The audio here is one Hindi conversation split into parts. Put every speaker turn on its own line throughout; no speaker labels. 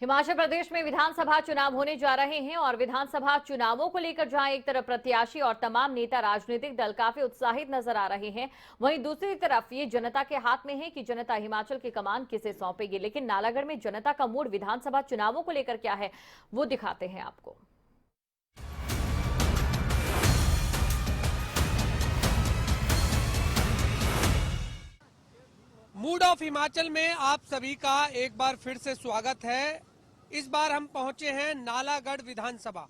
हिमाचल प्रदेश में विधानसभा चुनाव होने जा रहे हैं और विधानसभा चुनावों को लेकर जहां एक तरफ प्रत्याशी और तमाम नेता राजनीतिक दल काफी उत्साहित नजर आ रहे हैं, वहीं दूसरी तरफ ये जनता के हाथ में है कि जनता हिमाचल की कमान किसे सौंपेगी। लेकिन नालागढ़ में जनता का मूड विधानसभा चुनावों को लेकर क्या है, वो दिखाते हैं आपको।
मूड ऑफ हिमाचल में आप सभी का एक बार फिर से स्वागत है। इस बार हम पहुंचे हैं नालागढ़ विधानसभा।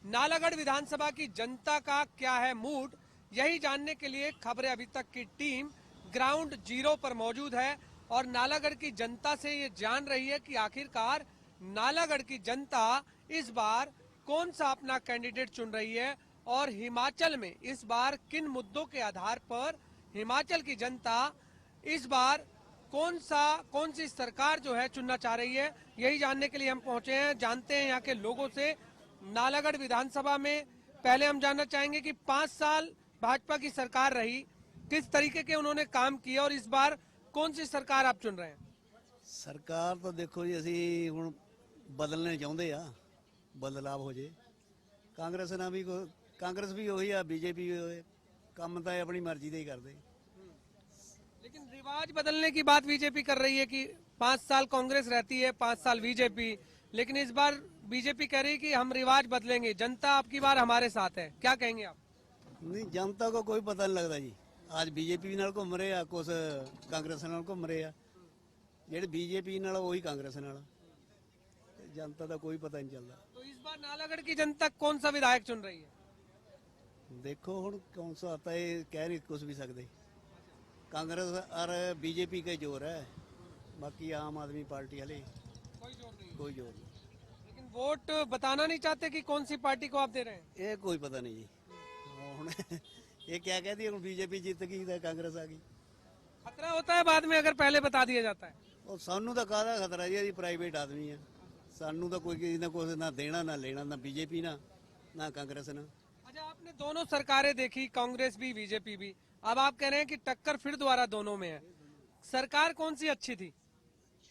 नालागढ़ विधानसभा की जनता का क्या है मूड, यही जानने के लिए खबरें अभी तक की टीम ग्राउंड जीरो पर मौजूद है और नालागढ़ की जनता से ये जान रही है कि आखिरकार नालागढ़ की जनता इस बार कौन सा अपना कैंडिडेट चुन रही है और हिमाचल में इस बार किन मुद्दों के आधार पर हिमाचल की जनता इस बार कौन सी सरकार जो है चुनना चाह रही है, यही जानने के लिए हम पहुंचे हैं। जानते हैं यहाँ के लोगों से। नालागढ़ विधानसभा में पहले हम जानना चाहेंगे कि 5 साल भाजपा की सरकार रही, किस तरीके के उन्होंने काम किए और इस बार कौन सी सरकार आप चुन रहे हैं?
सरकार तो देखो जी ਅਸੀਂ ਹੁਣ ਬਦਲਣੇ ਚਾਹੁੰਦੇ ਆ, ਬਦਲਾਵ ਹੋ ਜੇ। ਕਾਂਗਰਸ ਨਾਲ ਵੀ ਕਾਂਗਰਸ ਵੀ ਉਹੀ ਆ, ਬੀਜੇਪੀ ਹੋਏ, ਕੰਮ ਤਾਂ ਆਪਣੀ ਮਰਜ਼ੀ ਦੇ ਹੀ ਕਰਦੇ।
लेकिन रिवाज बदलने की बात बीजेपी कर रही है कि 5 साल कांग्रेस रहती है, 5 साल बीजेपी, लेकिन इस बार बीजेपी कह रही है कि हम रिवाज बदलेंगे, जनता आपकी बार हमारे साथ है। क्या कहेंगे आप?
नहीं, जनता को कोई पता नहीं लगता जी। आज बीजेपी नाल घूम रहे आ, कुछ कांग्रेस नाल घूम रहे आ, ਜਿਹੜੇ बीजेपी नाल वही कांग्रेस नाल, जनता का कोई पता नहीं चलता।
तो इस बार नालागढ़ की जनता कौन सा विधायक चुन रही है?
देखो हुण कौन सा आता है, कह नहीं कुछ भी सकते। कांग्रेस और बीजेपी का जोर है, बाकी आम आदमी पार्टी वाले
कोई जोर नहीं।
कोई जोर नहीं।
लेकिन वोट बताना नहीं चाहते कि कौन सी पार्टी को आप दे रहे हैं?
ये कोई पता नहीं जी। हुण ये क्या कहती है, बीजेपी जीत गई तो कांग्रेस आ गई।
खतरा होता है बाद में अगर पहले बता दिया जाता है।
और सानू तो काहदा खतरा जी, अभी प्राइवेट आदमी है, सानू तो कोई किसी ने कुछ ना देना ना लेना, ना बीजेपी ना कांग्रेस ना।
अच्छा, आपने दोनों सरकारें देखी, कांग्रेस भी बीजेपी भी, अब आप कह रहे हैं कि टक्कर फिर दोबारा दोनों में है। सरकार कौन सी अच्छी थी?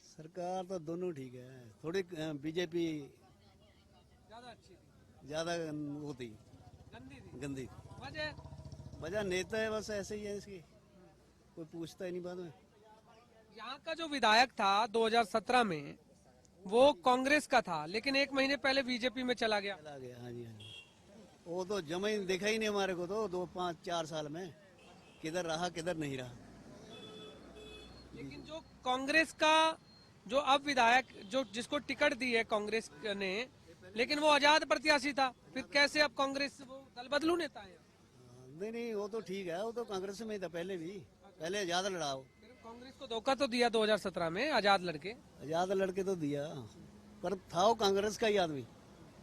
सरकार तो दोनों ठीक है, थोड़ी बीजेपी
ज्यादा अच्छी थी,
ज्यादा होती
गंदी थी।
गंदी।
वजह
नेता है बस, ऐसे ही है, इसकी कोई पूछता ही नहीं बाद में।
यहाँ का जो विधायक था 2017 में वो कांग्रेस का था, लेकिन 1 महीने पहले बीजेपी में चला गया।
हाँ जी, हाँ जी। वो तो जमा ही देखा ही नहीं हमारे को, तो 2-5-4 साल में किधर रहा किधर नहीं रहा।
लेकिन जो कांग्रेस का जो अब विधायक जो जिसको टिकट दी है कांग्रेस ने, लेकिन वो आजाद प्रत्याशी था, फिर कैसे अब कांग्रेस वो दल बदलू नेता है?
नहीं, वो तो ठीक है, वो तो कांग्रेस में ही था पहले भी, पहले आजाद लड़ाओ।
कांग्रेस को धोखा तो दिया 2017 में आजाद लड़के।
आजाद लड़के तो दिया, पर था वो कांग्रेस का ही आदमी,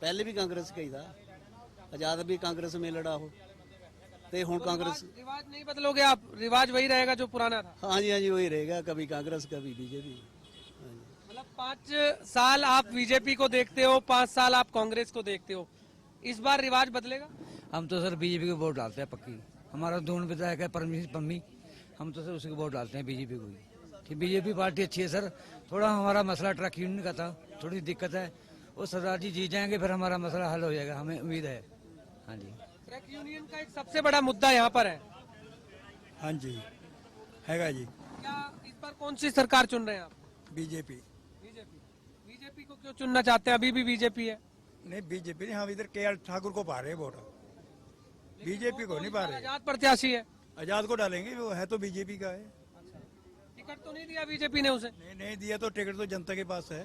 पहले भी कांग्रेस का ही था, आजाद भी कांग्रेस में लड़ा हो, ते हुण कांग्रेस।
रिवाज नहीं बदलोगे आप? रिवाज वही रहेगा जो पुराना था?
हाँ जी, वही रहेगा, कभी कांग्रेस कभी बीजेपी।
मतलब 5 साल आप बीजेपी को देखते हो, 5 साल आप कांग्रेस को देखते हो, इस बार रिवाज बदलेगा?
हम तो सर बीजेपी को वोट डालते हैं पक्की। हमारा दोनों विधायक है परमेश पम्मी, हम तो सर उसी को वोट डालते हैं, बीजेपी को ही। कि बीजेपी पार्टी अच्छी है सर। थोड़ा हमारा मसला ट्रक यूनियन का था, थोड़ी दिक्कत है, वो सरदार जी जीत जाएंगे फिर हमारा मसला हल हो जाएगा, हमें उम्मीद है। हाँ जी,
ट्रक यूनियन का एक सबसे बड़ा मुद्दा यहाँ पर है।
हाँ जी, हैगा जी।
क्या इस बार कौन सी सरकार चुन रहे हैं आप?
बीजेपी।
बीजेपी को क्यों चुनना चाहते हैं? अभी भी बीजेपी है।
नहीं, बीजेपी नहीं, हम इधर KL ठाकुर को पा रहे हैं वोट, बीजेपी को नहीं पा रहे।
आजाद प्रत्याशी है,
आजाद को डालेंगे, वो है तो बीजेपी का है।
टिकट तो नहीं दिया बीजेपी ने उसे?
नहीं दिया तो टिकट तो जनता के पास है।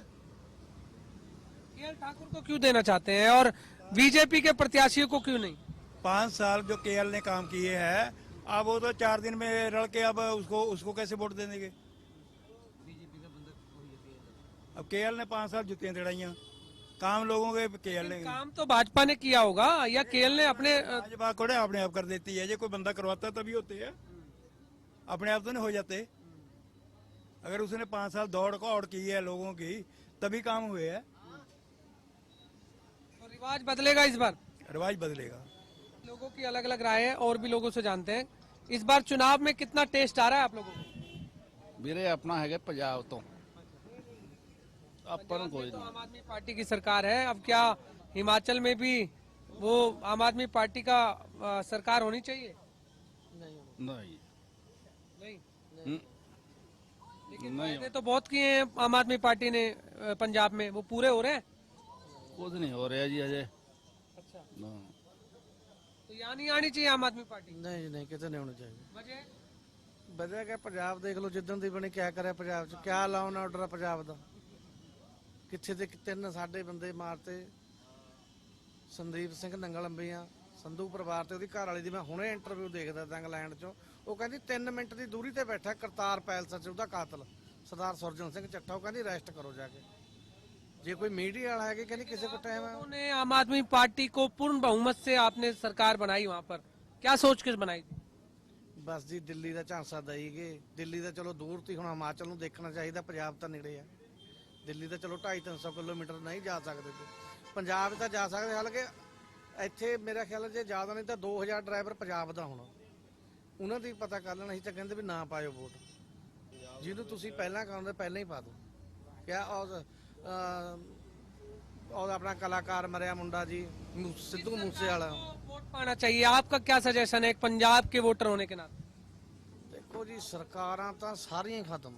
KL ठाकुर को क्यों देना चाहते हैं और बीजेपी के प्रत्याशियों को क्यों नहीं?
5 साल जो KL ने काम किए हैं, अब वो तो 4 दिन में रल के अब उसको कैसे वोट दे देंगे? अब KL ने 5 साल जुतियां तड़ाइयां, काम लोगों के KL ने।
काम तो भाजपा ने किया होगा या KL ने अपने?
भाजपा को अपने आप कर देती है, ये कोई बंदा करवाता तभी होते हैं, अपने आप तो नहीं हो जाते। अगर उसने 5 साल दौड़ की है लोगों की, तभी काम हुए हैं।
तो रिवाज बदलेगा इस बार?
रिवाज बदलेगा।
लोगों की अलग अलग राय है और भी लोगों से जानते हैं, इस बार चुनाव में कितना टेस्ट आ रहा है आप लोगों को?
ਵੀਰੇ ਆਪਣਾ ਹੈਗਾ ਪੰਜਾਬ ਤੋਂ ਆਪਾਂ ਨੂੰ ਕੋਈ
तो
नहीं
आम आदमी पार्टी की सरकार है, अब क्या हिमाचल में भी वो आम आदमी पार्टी का सरकार होनी चाहिए?
नहीं
नहीं,
हम्म,
लेकिन
नहीं
वायदे तो बहुत किए हैं आम आदमी पार्टी ने पंजाब में, वो पूरे हो रहे हैं।
कुछ नहीं हो रहा जी अजय
अच्छा,
हाँ।
तो यहाँ नहीं आनी चाहिए आम आदमी पार्टी,
ਨਹੀਂ ਨਹੀਂ ਕਿਤੇ ਨਹੀਂ ਹੋਣਾ ਚਾਹੀਦਾ
वजह?
ਵਧੀਆ ਕਿ ਪੰਜਾਬ ਦੇਖ ਲਓ ਜਿੱਦਣ ਦੀ ਬਣੀ ਕਿਆ ਕਰਿਆ ਪੰਜਾਬ 'ਚ ਕਿਆ ਲਾਉਣ ਆਰਡਰ ਆ ਪੰਜਾਬ ਦਾ ਕਿੱਥੇ ਤੇ ਤਿੰਨ ਸਾਡੇ ਬੰਦੇ ਮਾਰਤੇ ਸੰਦੀਪ ਸਿੰਘ ਨੰਗਲ ਅੰਬੀਆਂ ਸੰਧੂ ਪਰਿਵਾਰ ਤੇ ਉਹਦੀ ਘਰ ਵਾਲੀ ਦੀ ਮੈਂ ਹੁਣੇ ਇੰਟਰਵਿਊ ਦੇਖਦਾ ਤਾਂ ਇੰਗਲੈਂਡ 'ਚੋਂ ਉਹ ਕਹਿੰਦੀ 3 ਮਿੰਟ ਦੀ ਦੂਰੀ ਤੇ ਬੈਠਾ ਕਰਤਾਰ ਪੈਲਸ 'ਚ ਉਹਦਾ ਕਾਤਲ ਸਰਦਾਰ ਸੁਰਜਨ ਸਿੰਘ ਚੱਠਾ ਉਹ ਕਹਿੰਦੀ ਅਰੈਸਟ ਕਰੋ ਜਾ ਕੇ ਜੇ ਕੋਈ ਮੀਡੀਆ ਵਾਲਾ ਹੈ ਕਿ ਕਹਿੰਦੀ ਕਿਸੇ ਕੋ ਟਾਈਮ ਹੈ
उन्होंने आम आदमी पार्टी को पूर्ण बहुमत से आपने सरकार बनाई, वहाँ पर क्या सोच के बनाई थी?
ਬਸ ਜੀ ਦਿੱਲੀ ਦਾ ਝਾਂਸਾ ਦਈਗੇ ਦਿੱਲੀ ਦਾ ਚਲੋ ਦੂਰ ਤੀ ਹੁਣ ਹਿਮਾਚਲ ਨੂੰ ਦੇਖਣਾ ਚਾਹੀਦਾ ਪੰਜਾਬ ਤਾਂ ਨੇੜੇ ਆ ਦਿੱਲੀ ਤਾਂ ਚਲੋ 250-300 ਕਿਲੋਮੀਟਰ ਨਹੀਂ ਜਾ ਸਕਦੇ ਤੇ ਪੰਜਾਬ ਤਾਂ ਜਾ ਸਕਦੇ ਹਾਲਾਂਕਿ ਇੱਥੇ ਮੇਰਾ ਖਿਆਲ ਹੈ ਜੇ ਜ਼ਿਆਦਾ ਨਹੀਂ ਤਾਂ 2000 ਡਰਾਈਵਰ ਪੰਜਾਬ ਦਾ ਹੋਣਾ ਉਹਨਾਂ ਦੀ ਪਤਾ ਕਰ ਲੈਣਾ ਸੀ ਤਾਂ ਕਹਿੰਦੇ ਵੀ ਨਾ ਪਾਇਓ ਵੋਟ ਜਿਹਨੂੰ ਤੁਸੀਂ ਪਹਿਲਾਂ ਕਰਾਉਂਦੇ ਪਹਿਲਾਂ ਹੀ ਪਾ ਦਿਓ ਕਿਆ और अपना कलाकार मरिया मुंडा जी सिद्धू मूसे वाला
वोट पाना चाहिए, आपका क्या सजेशन है एक पंजाब के वोटर होने के नाते?
ਦੇਖੋ ਜੀ ਸਰਕਾਰਾਂ ਤਾਂ ਸਾਰੀਆਂ ਹੀ ਖਤਮ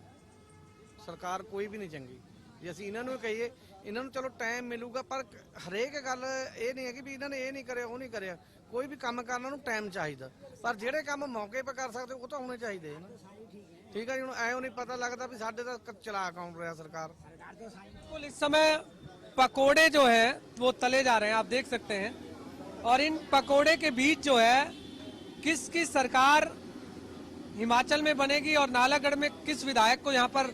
ਸਰਕਾਰ ਕੋਈ ਵੀ ਨਹੀਂ ਚੰਗੀ ਜੇ ਅਸੀਂ ਇਹਨਾਂ ਨੂੰ ਕਹੀਏ ਇਹਨਾਂ ਨੂੰ ਚਲੋ ਟਾਈਮ ਮਿਲੂਗਾ ਪਰ ਹਰੇਕ ਗੱਲ ਇਹ ਨਹੀਂ ਹੈ ਕਿ ਵੀ ਇਹਨਾਂ ਨੇ ਇਹ ਨਹੀਂ ਕਰਿਆ ਉਹ ਨਹੀਂ ਕਰਿਆ ਕੋਈ ਵੀ ਕੰਮ ਕਰਨ ਨੂੰ ਟਾਈਮ ਚਾਹੀਦਾ ਪਰ ਜਿਹੜੇ ਕੰਮ ਮੌਕੇ 'ਤੇ ਕਰ ਸਕਦੇ ਉਹ ਤਾਂ ਹੋਣੇ ਚਾਹੀਦੇ ਹਨ ਠੀਕ ਹੈ ਜੀ ਹੁਣ ਐਂ ਨਹੀਂ ਪਤਾ ਲੱਗਦਾ ਵੀ ਸਾਡੇ ਤਾਂ ਚਲਾ ਕੌਣ ਰਿਹਾ सरकार
बिल्कुल, इस समय पकोड़े जो है वो तले जा रहे हैं, आप देख सकते हैं, और इन पकोड़े के बीच जो है किसकी सरकार हिमाचल में बनेगी और नालागढ़ में किस विधायक को यहाँ पर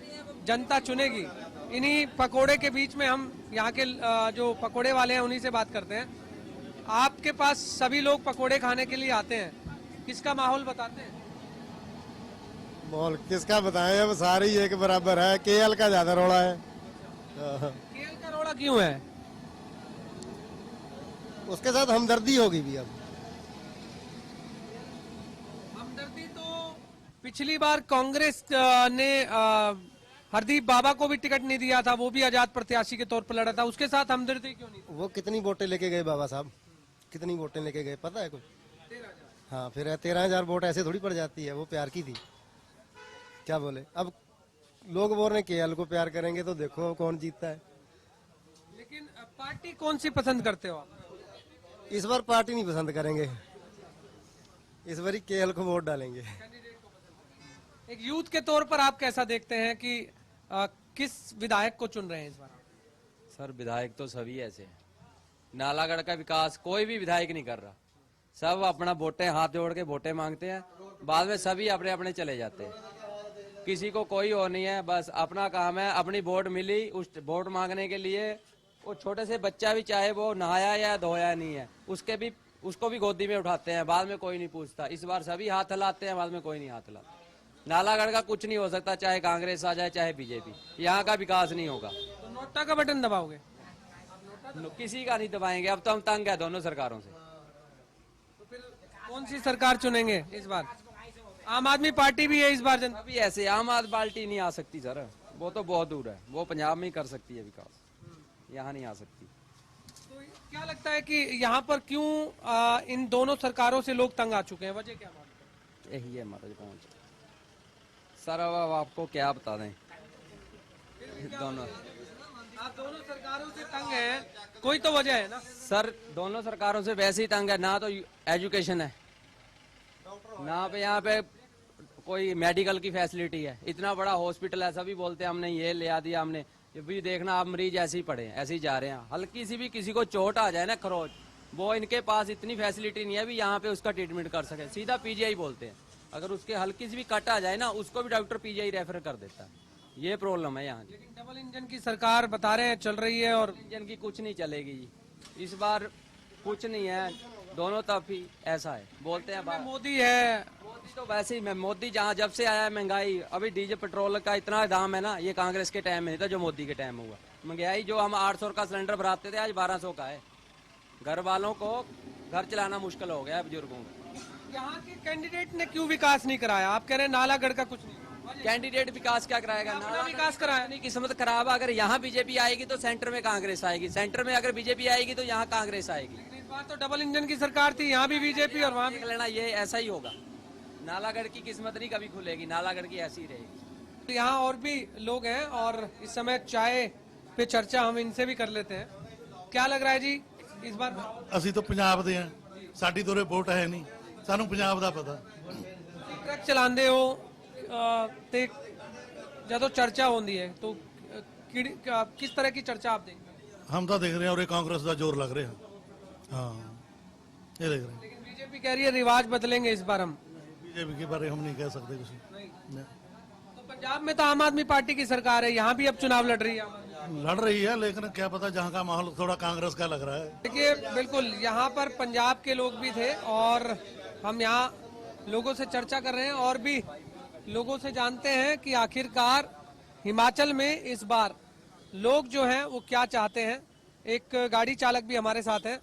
जनता चुनेगी, इन्हीं पकोड़े के बीच में हम यहाँ के जो पकोड़े वाले हैं उन्हीं से बात करते हैं। आपके पास सभी लोग पकोड़े खाने के लिए आते हैं, किसका माहौल बताते हैं?
माहौल किसका बताएं, अब सारे ही एक बराबर है। केएल का ज्यादा रोड़ा है,
केएल का रोड़ा क्यों है?
उसके साथ हमदर्दी होगी भी अब।
हमदर्दी तो पिछली बार कांग्रेस ने हरदीप बाबा को भी टिकट नहीं दिया था, वो भी आजाद प्रत्याशी के तौर पर लड़ा था, उसके साथ हमदर्दी क्यों नहीं?
वो कितनी वोटें लेके गए बाबा साहब, कितनी वोटें लेके गए पता है कुछ?
13,000।
हाँ फिर 13,000 वोट ऐसे थोड़ी पड़ जाती है, वो प्यार की थी। क्या बोले अब लोग बोल रहे हैं केएल को प्यार करेंगे तो देखो कौन जीतता है।
लेकिन पार्टी कौन सी पसंद करते हो आप?
इस बार पार्टी नहीं पसंद करेंगे, इस बार केएल को वोट डालेंगे।
एक यूथ के तौर पर आप कैसा देखते हैं कि किस विधायक को चुन रहे हैं इस बार?
सर विधायक तो सभी ऐसे हैं, नालागढ़ का विकास कोई भी विधायक नहीं कर रहा, सब अपना वोटें हाथ जोड़ के वोटें मांगते हैं, बाद में सभी अपने अपने चले जाते हैं, किसी को कोई और नहीं है, बस अपना काम है, अपनी वोट मिली उस वोट मांगने के लिए, वो छोटे से बच्चा भी चाहे वो नहाया या धोया नहीं है उसको भी गोदी में उठाते हैं, बाद में कोई नहीं पूछता। इस बार सभी हाथ हिलाते हैं, बाद में कोई नहीं हाथ हिलाता। नालागढ़ का कुछ नहीं हो सकता, चाहे कांग्रेस आ जाए चाहे बीजेपी, यहाँ का विकास नहीं होगा।
तो नोटा का बटन दबाओगे?
किसी का नहीं दबाएंगे, अब तो हम तंग है दोनों सरकारों से।
तो फिर कौन सी सरकार चुनेंगे इस बार? आम आदमी पार्टी भी है इस बार जनता?
अभी ऐसे आम आदमी पार्टी नहीं आ सकती सर, वो तो बहुत दूर है, वो पंजाब में ही कर सकती है विकास, यहाँ नहीं आ सकती।
तो क्या लगता है कि यहाँ पर क्यों इन दोनों सरकारों से लोग तंग आ चुके हैं, वजह क्या मालूम?
यही है महाराज पहुंच सर, अब आपको क्या बता दें, दोनों
आप दोनों सरकारों से तंग हैं, कोई तो वजह है ना
सर, दोनों सरकारों से वैसे ही तंग है, ना तो एजुकेशन है, ना पे यहाँ पे कोई मेडिकल की फैसिलिटी है, इतना बड़ा हॉस्पिटल है, सभी बोलते हैं हमने ये ले आ दिया, हमने ये भी देखना, आप मरीज ऐसे ही पड़े हैं, ऐसे ही जा रहे हैं, हल्की सी भी किसी को चोट आ जाए ना खरोच, वो इनके पास इतनी फैसिलिटी नहीं है भी यहाँ पे उसका ट्रीटमेंट कर सके, सीधा पीजीआई बोलते हैं, अगर उसके हल्की सी भी कट आ जाए ना उसको भी डॉक्टर पीजीआई रेफर कर देता है, ये प्रॉब्लम है यहाँ की।
लेकिन डबल इंजन की सरकार बता रहे हैं चल रही है, और
इंजन की कुछ नहीं चलेगी जी, इस बार कुछ नहीं है, दोनों तरफ ही ऐसा है, बोलते हैं बात।
मोदी है,
मोदी तो वैसे ही, मैं मोदी जहाँ जब से आया है महंगाई, अभी डीजल पेट्रोल का इतना दाम है ना, ये कांग्रेस के टाइम में नहीं था जो मोदी के टाइम में हुआ, महंगाई जो हम 800 का सिलेंडर भराते थे आज 1200 का है, घर वालों को घर चलाना मुश्किल हो गया है बुजुर्गों को।
यहाँ के कैंडिडेट ने क्यों विकास नहीं कराया? आप कह रहे हैं नालागढ़ का कुछ नहीं,
कैंडिडेट विकास क्या कराएगा?
अपना विकास कराया।
नहीं, किस्मत खराब है। अगर यहाँ बीजेपी आएगी तो सेंटर में कांग्रेस आएगी, सेंटर में अगर बीजेपी आएगी तो यहाँ कांग्रेस आएगी।
इस बार तो डबल इंजन की सरकार थी, यहाँ भी बीजेपी और वहाँ भी।
देख लेना, ये ऐसा ही होगा। नालागढ़ की किस्मत नहीं कभी खुलेगी, नालागढ़ की ऐसी ही रहेगी।
यहाँ और भी लोग हैं और इस समय चाय पे चर्चा हम इनसे भी कर लेते हैं। क्या लग रहा है जी इस बार?
ਅਸੀਂ ਤਾਂ ਪੰਜਾਬ ਦੇ ਆ, ਸਾਡੀ ਦੋਰੇ ਵੋਟ ਹੈ ਨਹੀਂ, ਸਾਨੂੰ ਪੰਜਾਬ ਦਾ ਪਤਾ।
ट्रक चलाते हो ते ਜਦੋਂ ਚਰਚਾ ਹੁੰਦੀ ਹੈ तो किस तरह की चर्चा आप देखते हैं?
ਹਮ ਤਾਂ ਦੇਖ ਰਹੇ ਹਾਂ ਉਰੇ ਕਾਂਗਰਸ ਦਾ ਜ਼ੋਰ ਲੱਗ ਰਿਹਾ। ਹਾਂ ਇਹ ਦੇਖ ਰਹੇ ਹਾਂ।
लेकिन बीजेपी कह रही है रिवाज बदलेंगे इस बार हम।
बीजेपी के बारे हम नहीं कह सकते कुछ नहीं।
तो पंजाब में तो आम आदमी पार्टी की सरकार है, यहाँ भी अब चुनाव लड़ रही है आम आदमी पार्टी।
लड़ रही है लेकिन क्या पता जहाँ का माहौल थोड़ा कांग्रेस का लग रहा है।
देखिए बिल्कुल यहाँ पर पंजाब के लोग भी थे और हम यहाँ लोगों से चर्चा कर रहे हैं और भी लोगों से जानते हैं कि आखिरकार हिमाचल में इस बार लोग जो हैं वो क्या चाहते हैं। एक गाड़ी चालक भी हमारे साथ है।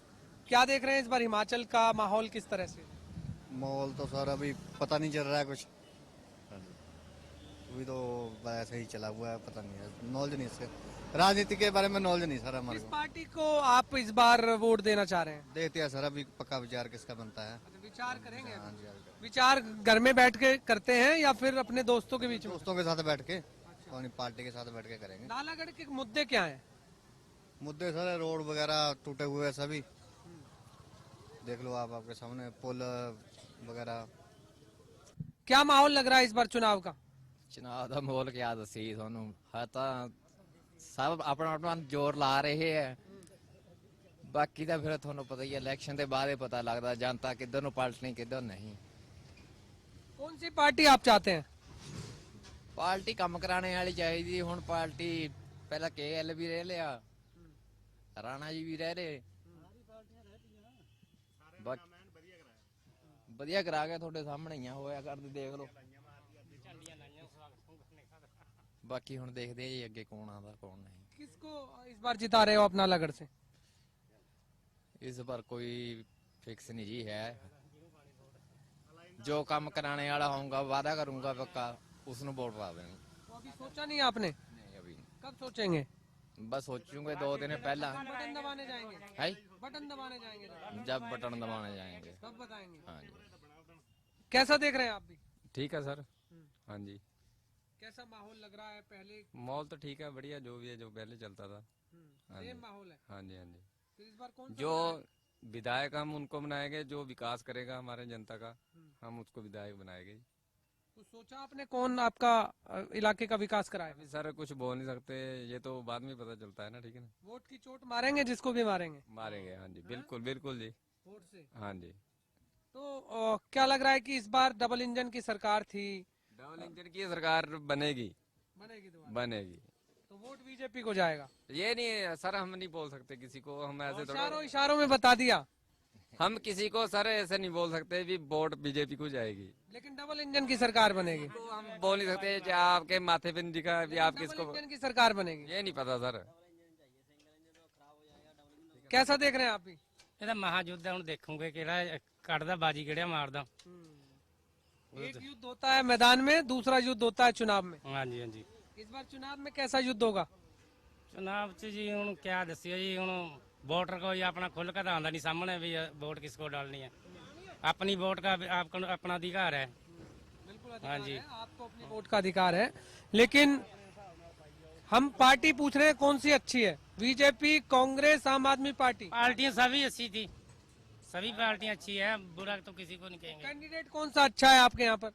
क्या देख रहे हैं इस बार हिमाचल का माहौल किस तरह से?
माहौल तो सर अभी पता नहीं चल रहा है कुछ, अभी तो ऐसे ही चला हुआ है, पता नहीं है, नॉलेज नहीं इससे, राजनीति के बारे में नॉलेज नहीं सर हमारे
किस
को।
पार्टी को आप इस बार वोट देना चाह रहे हैं?
देखते हैं सर अभी पक्का विचार किसका बनता है।
विचार करेंगे?
हाँ जी, हाँ जी।
विचार घर में बैठ के करते हैं या फिर अपने दोस्तों के बीच में?
दोस्तों के साथ बैठ के, अपनी पार्टी के साथ बैठ के करेंगे।
नालागढ़ के मुद्दे क्या हैं?
मुद्दे सर रोड वगैरह टूटे हुए हैं सभी, देख लो आप, आपके सामने पुल वगैरह।
क्या माहौल लग रहा है इस बार चुनाव का?
चुनाव का माहौल क्या दसी थानू है तो सब अपना अपना जोर ला रहे है, बाकी तो फिर थानू पता ही है इलेक्शन के बाद ही पता लगता जनता किधर नू पलटनी किधर नहीं।
कौन सी पार्टी आप चाहते हैं?
पार्टी कम कराने वाली चाहिए। हुण पार्टी पहला KL भी रह लिया, राणा जी भी रह रहे, ਵਧੀਆ ਕਰਾ ਕੇ ਤੁਹਾਡੇ ਸਾਹਮਣੇ ਹੀ ਆ, ਹੋਇਆ ਕਰਦੇ ਦੇਖ ਲਓ। ਬਾਕੀ ਹੁਣ ਦੇਖਦੇ ਆ ਜੀ ਅੱਗੇ ਕੌਣ ਆਉਂਦਾ ਕੌਣ ਨਹੀਂ।
किसको इस बार जिता रहे हो आप नालागढ़ से?
इस बार कोई फिक्स नहीं जी है, जो काम कराने वाला होऊंगा वादा करूंगा पक्का उसनु वोट पा देंगे।
तो अभी सोचा नहीं आपने?
नहीं अभी नहीं।
कब सोचेंगे?
बस सोचूंगे 2 दिन पहला।
बटन दबाने जाएंगे?
है
बटन दबाने जाएंगे
जब बटन दबाने जाएंगे
तब बताएंगे।
हाँ जी।
कैसा देख रहे हैं आप भी?
ठीक है सर। हाँ जी,
कैसा माहौल लग रहा है? पहले
माहौल तो ठीक है, बढ़िया जो भी है, जो पहले चलता था। हाँ जी।
सेम माहौल है।
हाँ जी, हाँ जी।
फिर इस बार कौन सा
जो
बनाएगा?
विधायक हम उनको बनाएंगे, जो विकास करेगा हमारे जनता का हम उसको विधायक बनाएंगे।
कुछ सोचा आपने कौन आपका इलाके का विकास कराएगा?
अभी सर कुछ बोल नहीं सकते, ये तो बाद में पता चलता है ना। ठीक है ना,
वोट की चोट मारेंगे जिसको भी मारेंगे
मारेंगे। हाँ जी, बिल्कुल बिल्कुल जी।
वोट से।
हाँ जी।
तो क्या लग रहा है कि इस बार डबल इंजन की सरकार थी,
डबल इंजन की सरकार बनेगी,
बनेगी दोबारा,
बनेगी।
तो वोट बीजेपी को जाएगा?
ये नहीं सर, हम नहीं बोल सकते किसी को, हम ऐसे
इशारों
थोड़ा,
इशारों में बता दिया।
हम किसी को सर ऐसे नहीं बोल सकते भी वोट बीजेपी को जाएगी।
लेकिन डबल इंजन की सरकार बनेगी।
तो हम बोल नहीं सकते कि आपके माथे पे नहीं दिखा भी आप
डबल
किसको,
इंजन की सरकार बनेगी।
ये नहीं पता सर।
कैसा देख रहे हैं आप भी?
ਇਹਦਾ ਮਹਾਯੁੱਧ ਹੁਣ ਦੇਖੂਗੇ ਕਿਹੜਾ ਕੱਢਦਾ ਬਾਜੀ ਕਿਹੜਾ ਮਾਰਦਾ।
एक युद्ध होता है मैदान में, दूसरा युद्ध होता है चुनाव में।
ਹਾਂਜੀ ਹਾਂਜੀ।
इस बार चुनाव में कैसा युद्ध होगा?
ਚੁਣਾਵ ਚ ਜੀ ਹੁਣ ਕਿਆ ਦੱਸਿਆ ਜੀ, ਹੁਣ ਵੋਟਰ ਕੋਈ ਆਪਣਾ ਖੁੱਲ ਕੇ ਤਾਂ ਆਉਂਦਾ ਨਹੀਂ ਸਾਹਮਣੇ ਵੀ वोट किसको डालनी है। अपनी वोट का आपको अपना अधिकार है।
बिल्कुल
हाँ जी।
आपको अपनी वोट का अधिकार है, लेकिन हम पार्टी पूछ रहे हैं कौन सी अच्छी है? बीजेपी, कांग्रेस, आम आदमी पार्टी?
पार्टियां सभी अच्छी थी, सभी पार्टियां अच्छी है, बुरा तो किसी को नहीं कहेंगे।
कैंडिडेट कौन सा अच्छा है आपके यहाँ पर?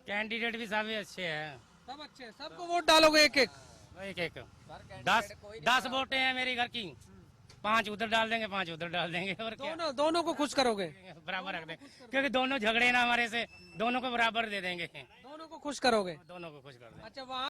कैंडिडेट भी सभी अच्छे हैं।
सब अच्छे हैं, सबको वोट डालोगे एक एक?
एक एक 10 वोटें हैं मेरी घर की, 5 उधर डाल देंगे 5 उधर डाल देंगे, और क्या
दोनों को खुश करोगे?
बराबर रख देंगे, क्योंकि दोनों झगड़े ना हमारे से, दोनों को बराबर दे देंगे,
दोनों को खुश करोगे?
दोनों को खुश कर देंगे।
अच्छा, वहाँ